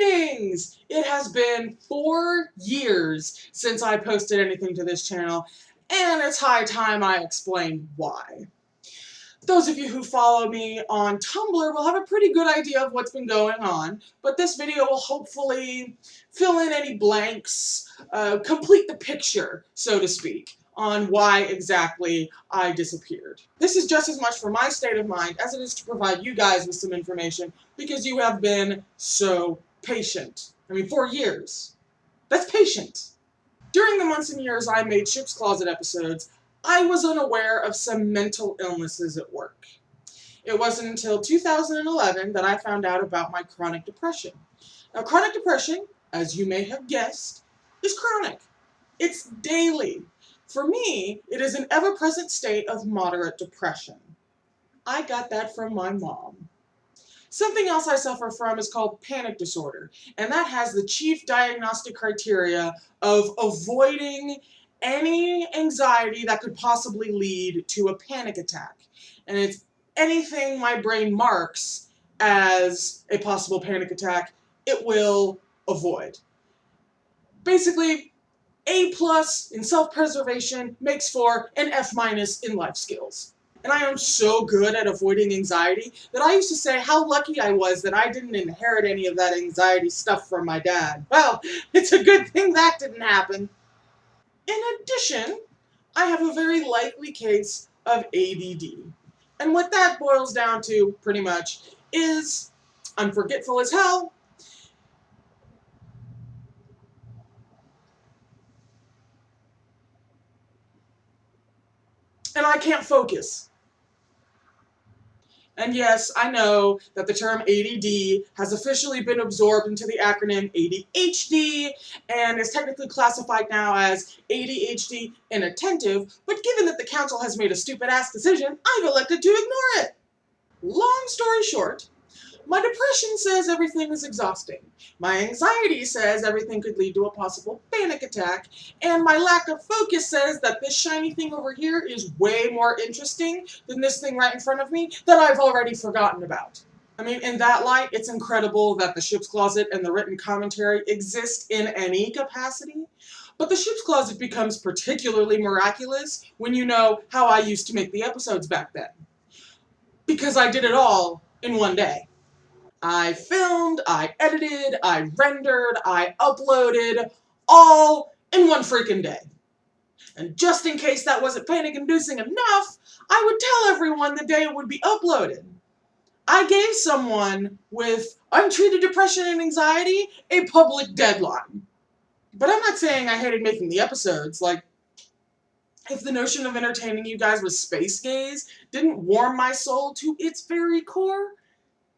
Greetings! It has been 4 years since I posted anything to this channel, and it's high time I explain why. Those of you who follow me on Tumblr will have a pretty good idea of what's been going on, but this video will hopefully fill in any blanks, complete the picture, so to speak, on why exactly I disappeared. This is just as much for my state of mind as it is to provide you guys with some information, because you have been so patient. 4 years. That's patient. During the months and years I made Ship's Closet episodes, I was unaware of some mental illnesses at work. It wasn't until 2011 that I found out about my chronic depression. Now, chronic depression, as you may have guessed, is chronic. It's daily. For me, it is an ever-present state of moderate depression. I got that from my mom. Something else I suffer from is called panic disorder, and that has the chief diagnostic criteria of avoiding any anxiety that could possibly lead to a panic attack. And it's anything my brain marks as a possible panic attack, it will avoid. Basically, A+ in self-preservation makes for an F- in life skills. And I am so good at avoiding anxiety that I used to say how lucky I was that I didn't inherit any of that anxiety stuff from my dad. Well, it's a good thing that didn't happen. In addition, I have a very likely case of ADD. And what that boils down to, pretty much, is I'm forgetful as hell, and I can't focus. And yes, I know that the term ADD has officially been absorbed into the acronym ADHD and is technically classified now as ADHD inattentive, but given that the council has made a stupid-ass decision, I've elected to ignore it. Long story short, my depression says everything is exhausting. My anxiety says everything could lead to a possible panic attack. And my lack of focus says that this shiny thing over here is way more interesting than this thing right in front of me that I've already forgotten about. In that light, it's incredible that the Ship's Closet and the written commentary exist in any capacity. But the Ship's Closet becomes particularly miraculous when you know how I used to make the episodes back then. Because I did it all in one day. I filmed, I edited, I rendered, I uploaded, all in one freaking day. And just in case that wasn't panic-inducing enough, I would tell everyone the day it would be uploaded. I gave someone with untreated depression and anxiety a public deadline. But I'm not saying I hated making the episodes. If the notion of entertaining you guys with space gaze didn't warm my soul to its very core,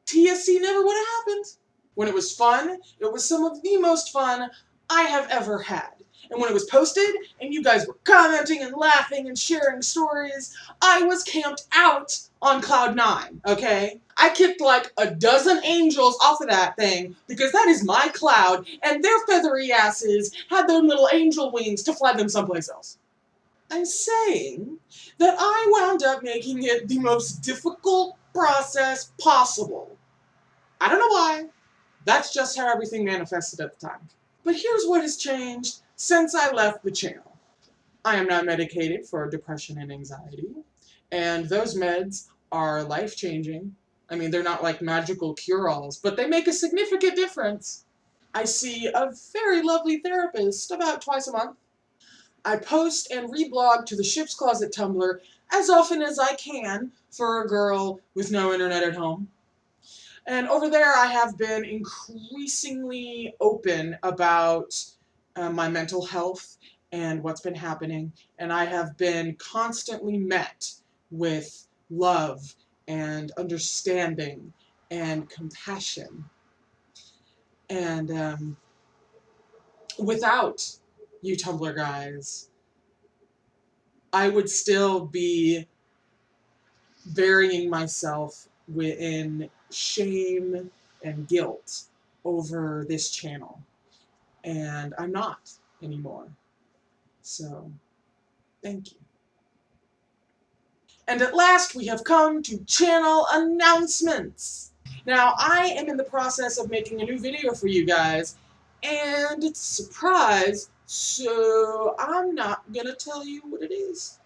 TSC never would have happened. When it was fun, it was some of the most fun I have ever had. And when it was posted, and you guys were commenting and laughing and sharing stories, I was camped out on Cloud 9, okay? I kicked like a dozen angels off of that thing, because that is my cloud, and their feathery asses had their little angel wings to fly them someplace else. I'm saying that I wound up making it the most difficult process possible. I don't know why. That's just how everything manifested at the time. But here's what has changed since I left the channel. I am now medicated for depression and anxiety, and those meds are life-changing. They're not like magical cure-alls, but they make a significant difference. I see a very lovely therapist about twice a month. I post and reblog to the Ship's Closet Tumblr as often as I can for a girl with no internet at home. And over there I have been increasingly open about my mental health and what's been happening, and I have been constantly met with love and understanding and compassion. And without you Tumblr guys, I would still be burying myself within shame and guilt over this channel. And I'm not anymore. So, thank you. And at last we have come to channel announcements. Now, I am in the process of making a new video for you guys, and it's a surprise, so I'm not gonna tell you what it is.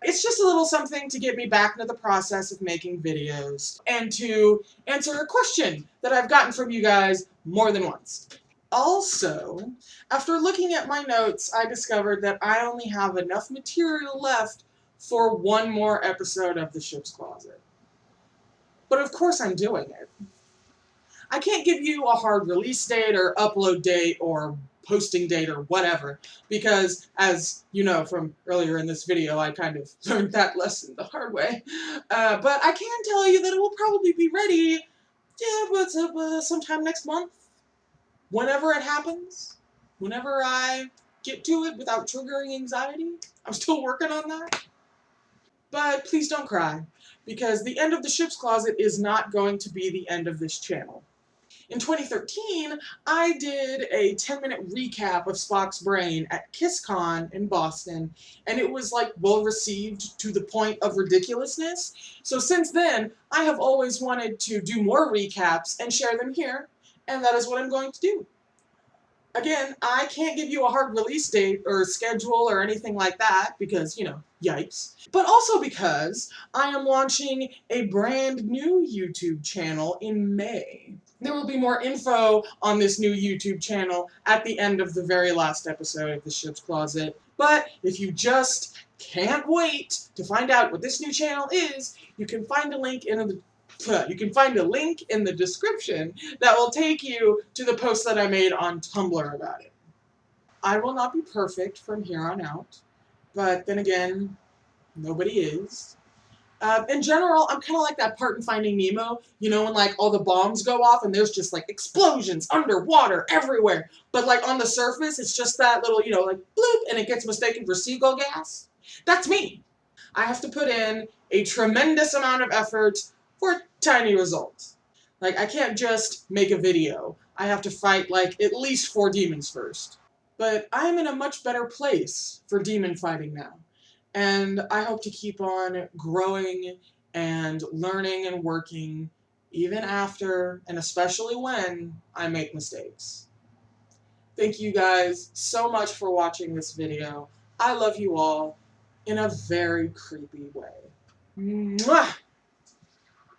It's just a little something to get me back into the process of making videos and to answer a question that I've gotten from you guys more than once. Also, after looking at my notes, I discovered that I only have enough material left for one more episode of The Ship's Closet. But of course I'm doing it. I can't give you a hard release date or upload date or posting date or whatever, because as you know from earlier in this video, I kind of learned that lesson the hard way. But I can tell you that it will probably be ready, yeah, but sometime next month. Whenever it happens, whenever I get to it without triggering anxiety. I'm still working on that. But please don't cry, because the end of The Ship's Closet is not going to be the end of this channel. In 2013, I did a 10-minute recap of Spock's Brain at KissCon in Boston, and it was like well received to the point of ridiculousness. So since then, I have always wanted to do more recaps and share them here, and that is what I'm going to do. Again, I can't give you a hard release date or schedule or anything like that because, you know, yikes. But also because I am launching a brand new YouTube channel in May. There will be more info on this new YouTube channel at the end of the very last episode of The Ship's Closet. But if you just can't wait to find out what this new channel is, you can find a link in the description that will take you to the post that I made on Tumblr about it. I will not be perfect from here on out, but then again, nobody is. In general, I'm kind of like that part in Finding Nemo, you know, when like all the bombs go off and there's just like explosions underwater everywhere, but like on the surface, it's just that little, you know, like bloop, and it gets mistaken for seagull gas. That's me. I have to put in a tremendous amount of effort for tiny results. Like, I can't just make a video. I have to fight, like, at least 4 demons first. But I'm in a much better place for demon fighting now. And I hope to keep on growing and learning and working even after, and especially when, I make mistakes. Thank you guys so much for watching this video. I love you all in a very creepy way. Mwah!